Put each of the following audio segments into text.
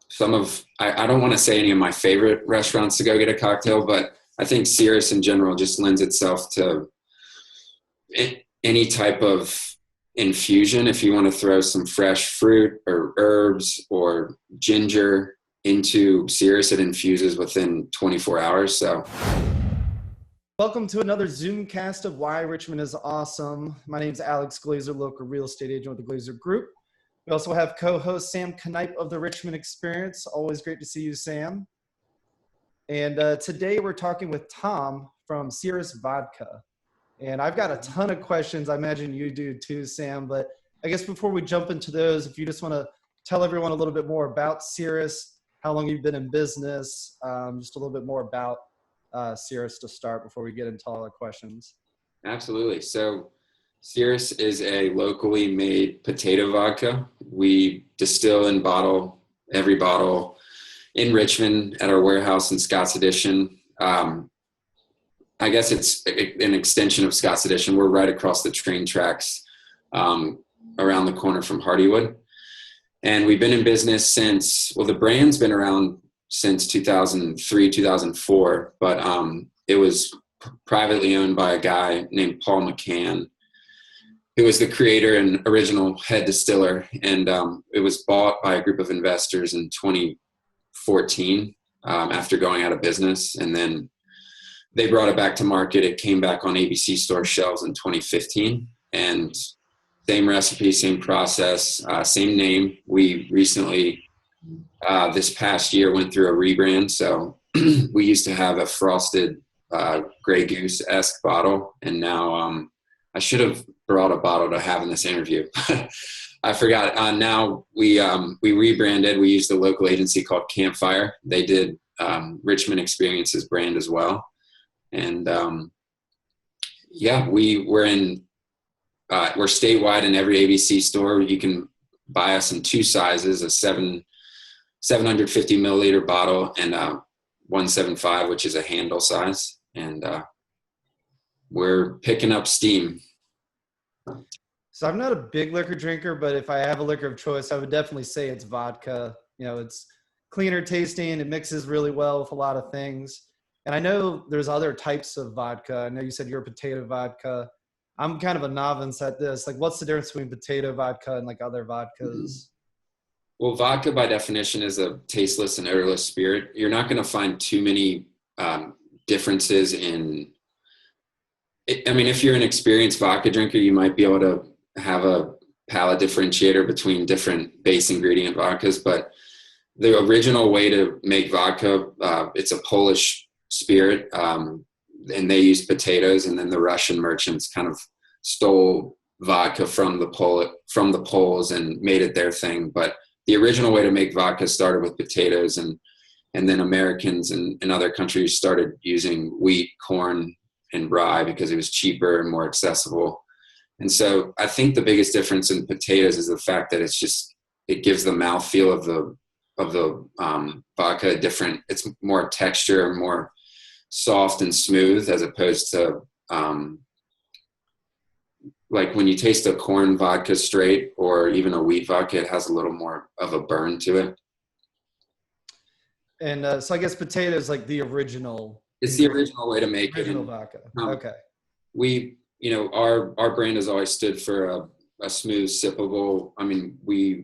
I don't want to say any of my favorite restaurants to go get a cocktail, but I think Cirrus in general just lends itself to any type of infusion. If you want to throw some fresh fruit or herbs or ginger into Cirrus, it infuses within 24 hours. So welcome to another Zoomcast of Why Richmond is Awesome. My name is Alex Glazer, local real estate agent with the Glazer Group. We also have co-host Sam Knipe of the Richmond Experience. Always great to see you, Sam. And today we're talking with Tom from Cirrus Vodka. And I've got a ton of questions. I imagine you do too, Sam. But I guess before we jump into those, if you just want to tell everyone a little bit more about Cirrus, how long you've been in business, just a little bit more about Cirrus to start before we get into all the questions. absolutely. So Cirrus is a locally made potato vodka. We distill and bottle every bottle in Richmond at our warehouse in Scott's Addition. I guess it's an extension of Scott's Addition. We're right across the train tracks around the corner from Hardywood. And we've been in business since, well, the brand's been around since 2003, 2004, but it was privately owned by a guy named Paul McCann, who was the creator and original head distiller. And it was bought by a group of investors in 2014 after going out of business. And then they brought it back to market. It came back on ABC store shelves in 2015. And same recipe, same process, same name. We recently, this past year, went through a rebrand. So we used to have a frosted Grey Goose-esque bottle. And now I should have brought a bottle to have in this interview. I forgot. Now we rebranded. We used a local agency called Campfire. They did Richmond Experience's brand as well. And we're statewide in every ABC store. You can buy us in two sizes: a 750 milliliter bottle and 175, which is a handle size. And we're picking up steam. So I'm not a big liquor drinker, but if I have a liquor of choice, I would definitely say it's vodka. You know, it's cleaner tasting. It mixes really well with a lot of things. And I know there's other types of vodka. I know you said you're a potato vodka. I'm kind of a novice at this. Like, what's the difference between potato vodka and like other vodkas? Well, vodka by definition is a tasteless and odorless spirit. You're not going to find too many differences in I mean, if you're an experienced vodka drinker, you might be able to have a palate differentiator between different base ingredient vodkas. But the original way to make vodka, it's a Polish spirit, and they use potatoes. And then the Russian merchants kind of stole vodka from the Poles and made it their thing. But the original way to make vodka started with potatoes, and then Americans and other countries started using wheat, corn, and rye because it was cheaper and more accessible. And so I think the biggest difference in potatoes is the fact that it gives the mouthfeel of the vodka different. It's more texture, more soft and smooth, as opposed to like when you taste a corn vodka straight or even a wheat vodka, it has a little more of a burn to it. And so I guess potato is like the original. It's the original way to make original it. Vodka. Okay. We, our brand has always stood for a smooth, sippable. I mean, we're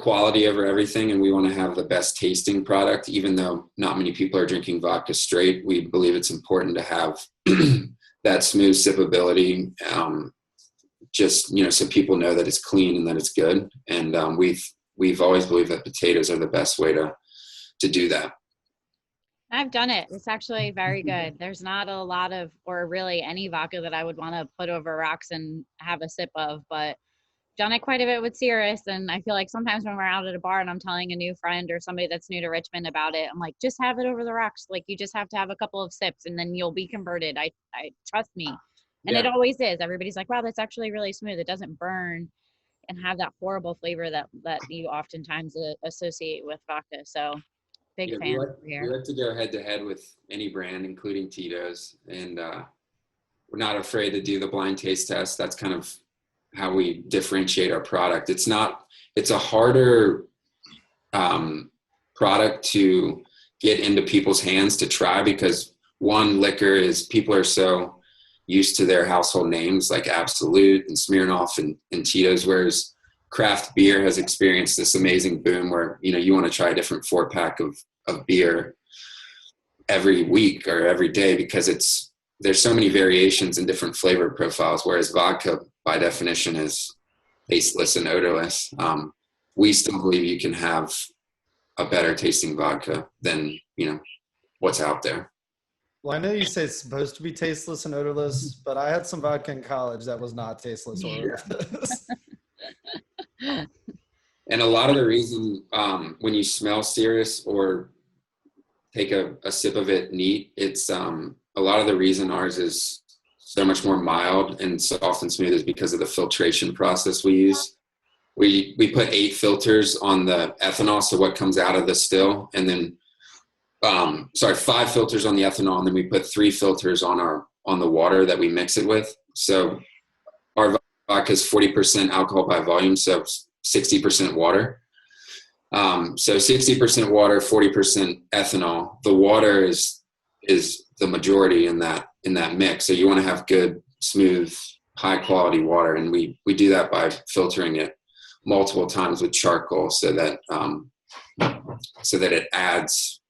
quality over everything, and we want to have the best tasting product. Even though not many people are drinking vodka straight, we believe it's important to have that smooth sippability, so people know that it's clean and that it's good. And we've always believed that potatoes are the best way to do that. I've done it. It's actually very good. There's not a lot of, or really any vodka that I would want to put over rocks and have a sip of, but done it quite a bit with Cirrus. And I feel like sometimes when we're out at a bar and I'm telling a new friend or somebody that's new to Richmond about it, I'm like, just have it over the rocks. Like, you just have to have a couple of sips and then you'll be converted. I trust me. And It always is. Everybody's like, wow, that's actually really smooth. It doesn't burn and have that horrible flavor that you oftentimes associate with vodka. So big fan over here. We like to go head to head with any brand, including Tito's, and we're not afraid to do the blind taste test. That's kind of how we differentiate our product. It's a harder product to get into people's hands to try, because one, liquor is, people are so used to their household names like Absolute and Smirnoff and Tito's, whereas craft beer has experienced this amazing boom where, you know, you want to try a different 4-pack of beer every week or every day, because there's so many variations and different flavor profiles, whereas vodka by definition is tasteless and odorless. We still believe you can have a better tasting vodka than, you know, what's out there. Well, I know you say it's supposed to be tasteless and odorless, but I had some vodka in college that was not tasteless or odorless. And a lot of the reason when you smell Cirrus or take a sip of it neat, it's a lot of the reason ours is so much more mild and soft and smooth is because of the filtration process we use. We put 8 filters on the ethanol, so what comes out of the still, and then 5 filters on the ethanol, and then we put 3 filters on the water that we mix it with. So our vodka is 40% alcohol by volume, so 60% water. So 60% water, 40% ethanol. The water is the majority in that mix. So you want to have good, smooth, high quality water, and we do that by filtering it multiple times with charcoal, so that it adds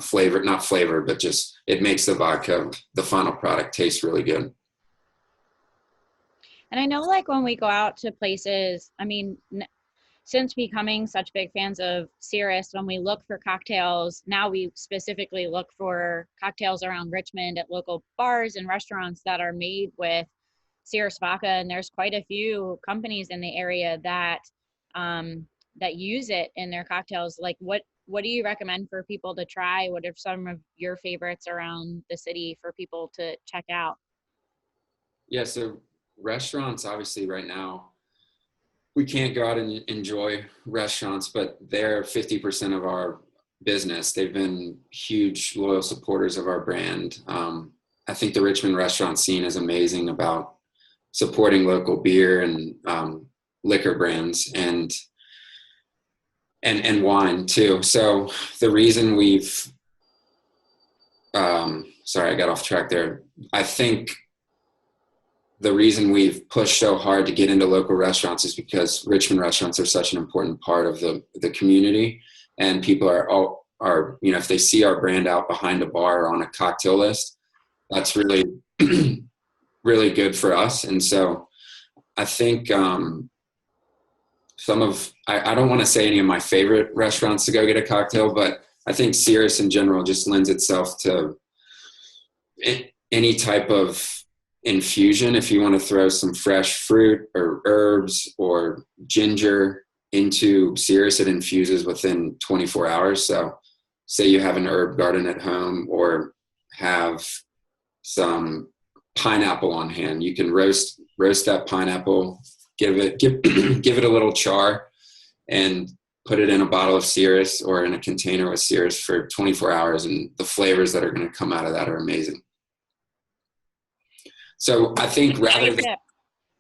flavor, not flavor, but just it makes the vodka, the final product, taste really good. And I know, like, when we go out to places, I mean, since becoming such big fans of Cirrus, when we look for cocktails, now we specifically look for cocktails around Richmond at local bars and restaurants that are made with Cirrus Vodka. And there's quite a few companies in the area that use it in their cocktails. Like, what do you recommend for people to try? What are some of your favorites around the city for people to check out? Yeah, so restaurants, obviously right now, we can't go out and enjoy restaurants, but they're 50% of our business. They've been huge, loyal supporters of our brand. I think the Richmond restaurant scene is amazing about supporting local beer and liquor brands and wine too. So the reason we've, sorry, I got off track there. I think the reason we've pushed so hard to get into local restaurants is because Richmond restaurants are such an important part of the community, and people are, you know, if they see our brand out behind a bar or on a cocktail list, that's really, really good for us. And so I think I don't want to say any of my favorite restaurants to go get a cocktail, but I think Cirrus in general just lends itself to any type of infusion. If you want to throw some fresh fruit or herbs or ginger into Cirrus, it infuses within 24 hours. So say you have an herb garden at home or have some pineapple on hand, you can roast that pineapple, give it a little char, and put it in a bottle of Cirrus or in a container with Cirrus for 24 hours, and the flavors that are going to come out of that are amazing. So I think I feel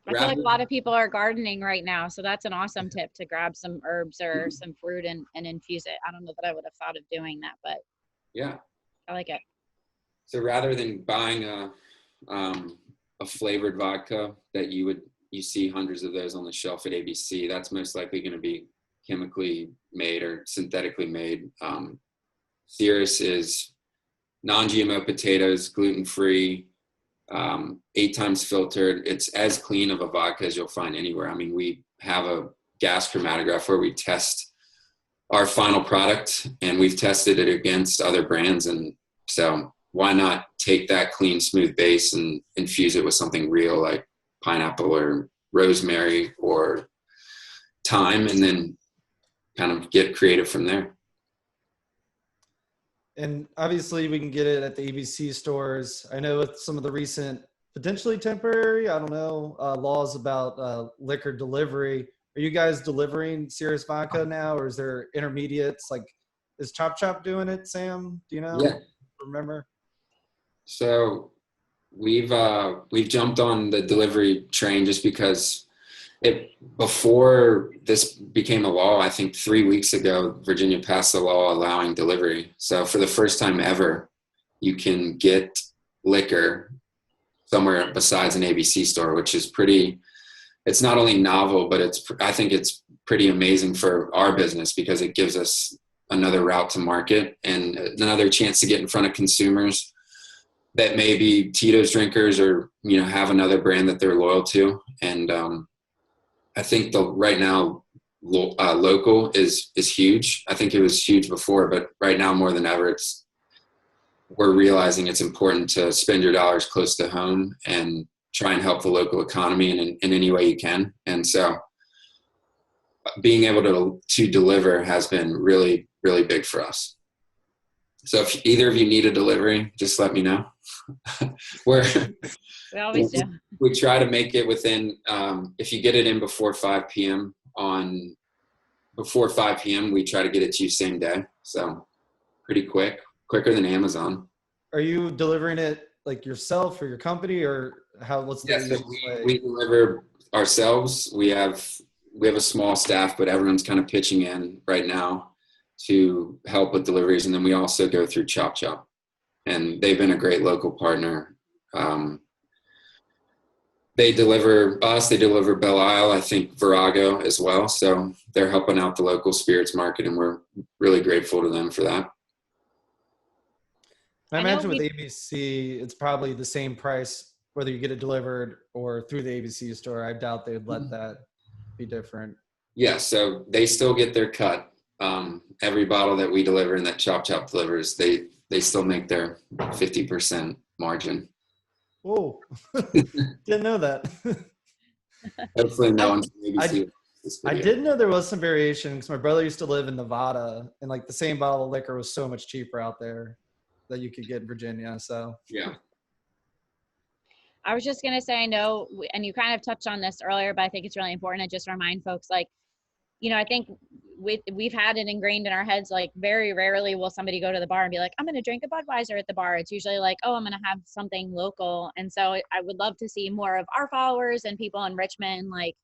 like a lot of people are gardening right now, so that's an awesome tip to grab some herbs or some fruit and infuse it. I don't know that I would have thought of doing that, but yeah, I like it. So rather than buying a flavored vodka that you see hundreds of those on the shelf at ABC, that's most likely going to be chemically made or synthetically made. Cirrus is non-GMO potatoes, gluten-free, 8 times filtered. It's as clean of a vodka as you'll find anywhere. I mean, we have a gas chromatograph where we test our final product, and we've tested it against other brands. And so why not take that clean, smooth base and infuse it with something real like pineapple or rosemary or thyme, and then kind of get creative from there. And obviously we can get it at the ABC stores. I know with some of the recent, potentially temporary, I don't know, laws about liquor delivery, are you guys delivering Cirrus Vodka now, or is there intermediates? Like, is Chop Chop doing it, Sam? Do you know? Yeah. Remember? So we've jumped on the delivery train just because Before this became a law, I think 3 weeks ago, Virginia passed a law allowing delivery. So for the first time ever, you can get liquor somewhere besides an ABC store, which is it's not only novel, but I think it's pretty amazing for our business because it gives us another route to market and another chance to get in front of consumers that may be Tito's drinkers or, have another brand that they're loyal to. And I think right now local is huge. I think it was huge before, but right now more than ever, we're realizing it's important to spend your dollars close to home and try and help the local economy in any way you can. And so being able to deliver has been really, really big for us. So if either of you need a delivery, just let me know. We always do. We try to make it within, if you get it in before 5 p.m. we try to get it to you same day. So pretty quicker than Amazon. Are you delivering it like yourself or your company, or what's the so we deliver ourselves. We have a small staff, but everyone's kind of pitching in right now to help with deliveries. And then we also go through Chop Chop, and they've been a great local partner. They deliver us, they deliver Belle Isle, I think Virago as well. So they're helping out the local spirits market, and we're really grateful to them for that. I imagine with ABC, it's probably the same price, whether you get it delivered or through the ABC store. I doubt they'd let that be different. Yeah, so they still get their cut. Every bottle that we deliver and that Chop Chop delivers, they still make their 50% margin. Whoa, didn't know that. Hopefully no one's I did know there was some variation because my brother used to live in Nevada, and like the same bottle of liquor was so much cheaper out there that you could get in Virginia. So yeah. I was just going to say, I know, and you kind of touched on this earlier, but I think it's really important to just remind folks, like, I think we've had it ingrained in our heads, like very rarely will somebody go to the bar and be like, I'm going to drink a Budweiser at the bar. It's usually like, oh, I'm going to have something local. And so I would love to see more of our followers and people in Richmond, like,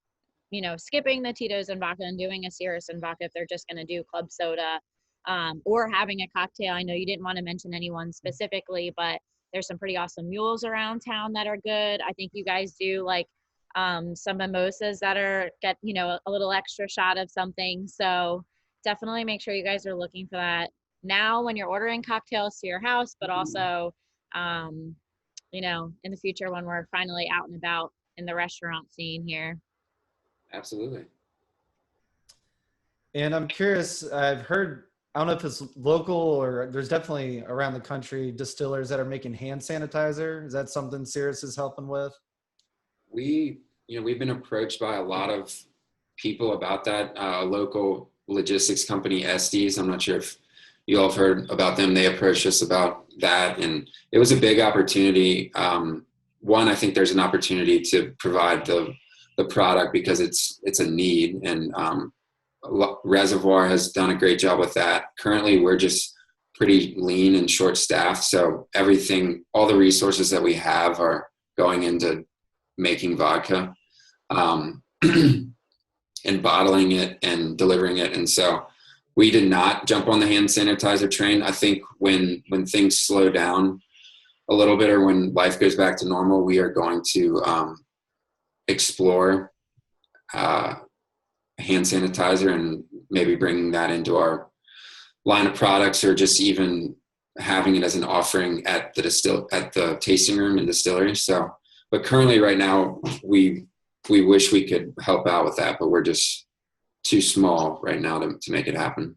skipping the Tito's and vodka and doing a Cirrus and vodka if they're just going to do club soda, or having a cocktail. I know you didn't want to mention anyone specifically, but there's some pretty awesome mules around town that are good. I think you guys do like some mimosas that get a little extra shot of something. So definitely make sure you guys are looking for that now when you're ordering cocktails to your house, but also in the future when we're finally out and about in the restaurant scene here. Absolutely. And I'm curious, I've heard, I don't know if it's local or there's definitely around the country distillers that are making hand sanitizer. Is that something Cirrus is helping with? We've been approached by a lot of people about that. A local logistics company, Estes, I'm not sure if you all have heard about them. They approached us about that, and it was a big opportunity. One, I think there's an opportunity to provide the product because it's a need, and Reservoir has done a great job with that. Currently, we're just pretty lean and short-staffed, so all the resources that we have are going into making vodka and bottling it and delivering it. And so we did not jump on the hand sanitizer train. I think when things slow down a little bit or when life goes back to normal, we are going to explore hand sanitizer and maybe bringing that into our line of products, or just even having it as an offering at the tasting room and distillery. So, but currently right now we wish we could help out with that, but we're just too small right now to make it happen.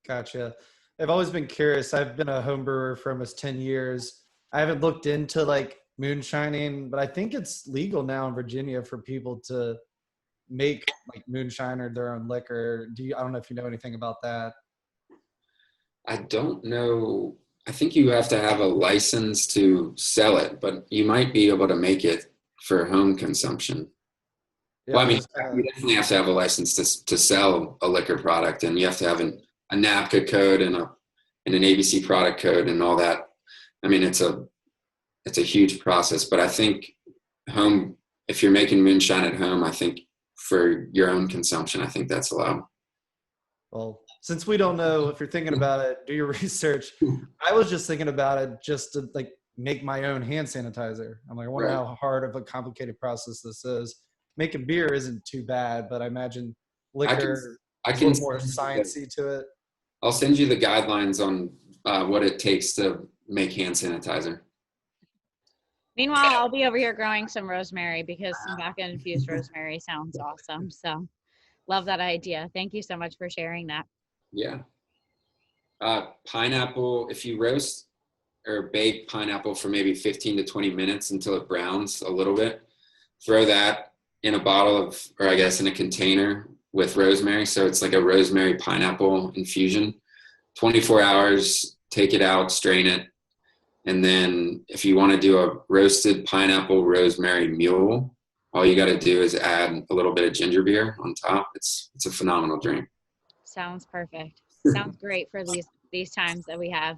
Gotcha. I've always been curious. I've been a home brewer for almost 10 years. I haven't looked into like moonshining, but I think it's legal now in Virginia for people to make like moonshine or their own liquor. I don't know if you know anything about that. I don't know. I think you have to have a license to sell it, but you might be able to make it for home consumption. Yeah, well, I mean, you definitely have to have a license to sell a liquor product, and you have to have a NAPCA code and an ABC product code and all that. I mean, it's a huge process, but I think home if you're making moonshine at home, I think for your own consumption, I think that's allowed. Well, since we don't know, if you're thinking about it, do your research. I was just thinking about it just to like make my own hand sanitizer. I'm like, I wonder how hard of a complicated process this is. Making beer isn't too bad, but I imagine liquor I is a can little more sciencey to it. I'll send you the guidelines on what it takes to make hand sanitizer. Meanwhile, I'll be over here growing some rosemary because some vodka infused rosemary sounds awesome. So love that idea. Thank you so much for sharing that. Yeah. Pineapple, if you roast or bake pineapple for maybe 15 to 20 minutes until it browns a little bit, throw that in a bottle of, or I guess in a container with rosemary. So it's like a rosemary pineapple infusion. 24 hours, take it out, strain it. And then if you want to do a roasted pineapple rosemary mule, all you got to do is add a little bit of ginger beer on top. It's a phenomenal drink. Sounds perfect. Sounds great for these times that we have.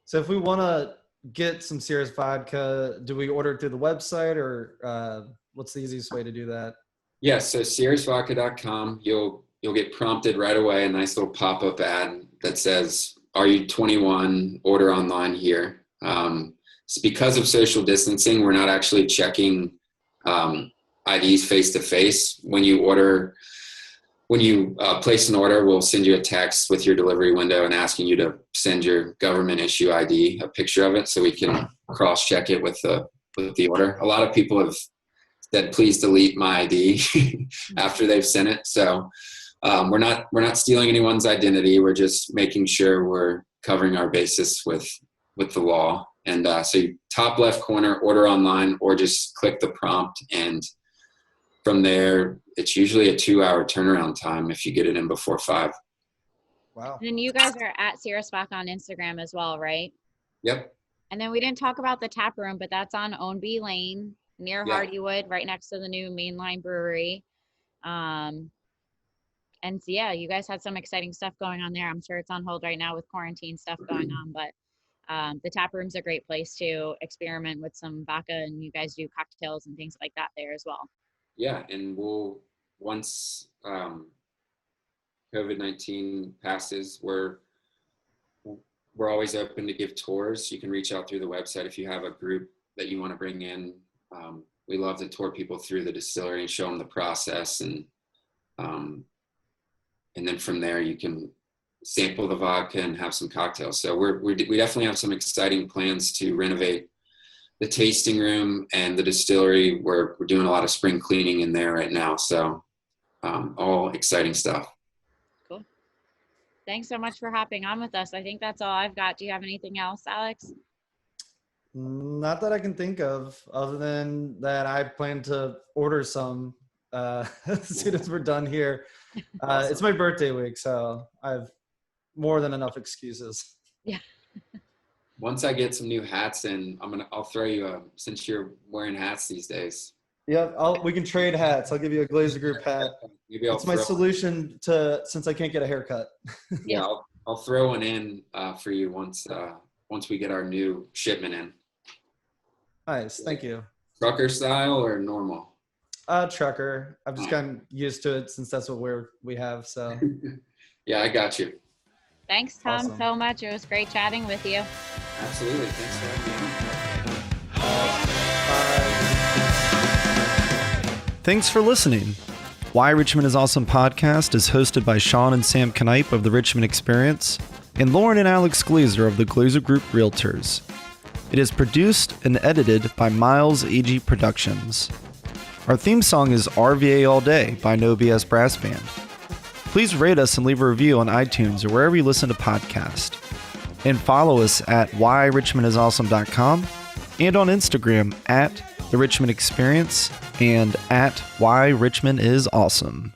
So if we want to get some Cirrus Vodka, do we order it through the website, or what's the easiest way to do that? Yeah, so cirrusvodka.com, you'll get prompted right away, a nice little pop-up ad that says, are you 21? Order online here. It's because of social distancing, we're not actually checking IDs face-to-face. When you place an order, we'll send you a text with your delivery window and asking you to send your government issue ID, a picture of it, so we can cross-check it with the order. A lot of people have said, please delete my ID after they've sent it. So we're not stealing anyone's identity. We're just making sure we're covering our basis with the law. And so you top left corner, order online, or just click the prompt. And from there, it's usually a 2-hour turnaround time if you get it in before 5. Wow. And you guys are at Cirrus Vodka on Instagram as well, right? Yep. And then we didn't talk about the tap room, but that's on Ownby Lane near Hardywood, right next to the new mainline brewery. And so, yeah, you guys had some exciting stuff going on there. I'm sure it's on hold right now with quarantine stuff going on, but the tap room's a great place to experiment with some vodka, and you guys do cocktails and things like that there as well. Yeah, and once COVID-19 passes, we're always open to give tours. You can reach out through the website if you have a group that you want to bring in. We love to tour people through the distillery and show them the process, and then from there you can sample the vodka and have some cocktails. So we definitely have some exciting plans to renovate the tasting room and the distillery. We're doing a lot of spring cleaning in there right now. So all exciting stuff. Cool. Thanks so much for hopping on with us. I think that's all I've got. Do you have anything else, Alex? Not that I can think of, other than that I plan to order some as soon as we're done here. Awesome. It's my birthday week, so I have more than enough excuses. Yeah. Once I get some new hats in, I'll throw you since you're wearing hats these days. Yeah, we can trade hats. I'll give you a Glazer Group hat. Maybe That's my solution since I can't get a haircut. Yeah, I'll throw one in for you once we get our new shipment in. Nice, thank you. Trucker style or normal? Trucker. I've just gotten used to it since that's what we have. So. Yeah, I got you. Thanks, Tom, so much. It was great chatting with you. Absolutely. Thanks for having me on. Thanks for listening. Why Richmond is Awesome podcast is hosted by Sean and Sam Knipe of the Richmond Experience and Lauren and Alex Glazer of the Glazer Group Realtors. It is produced and edited by Miles A.G. Productions. Our theme song is RVA All Day by No BS Brass Band. Please rate us and leave a review on iTunes or wherever you listen to podcasts. And follow us at whyrichmondisawesome.com and on Instagram at The Richmond Experience and at Why Richmond is Awesome.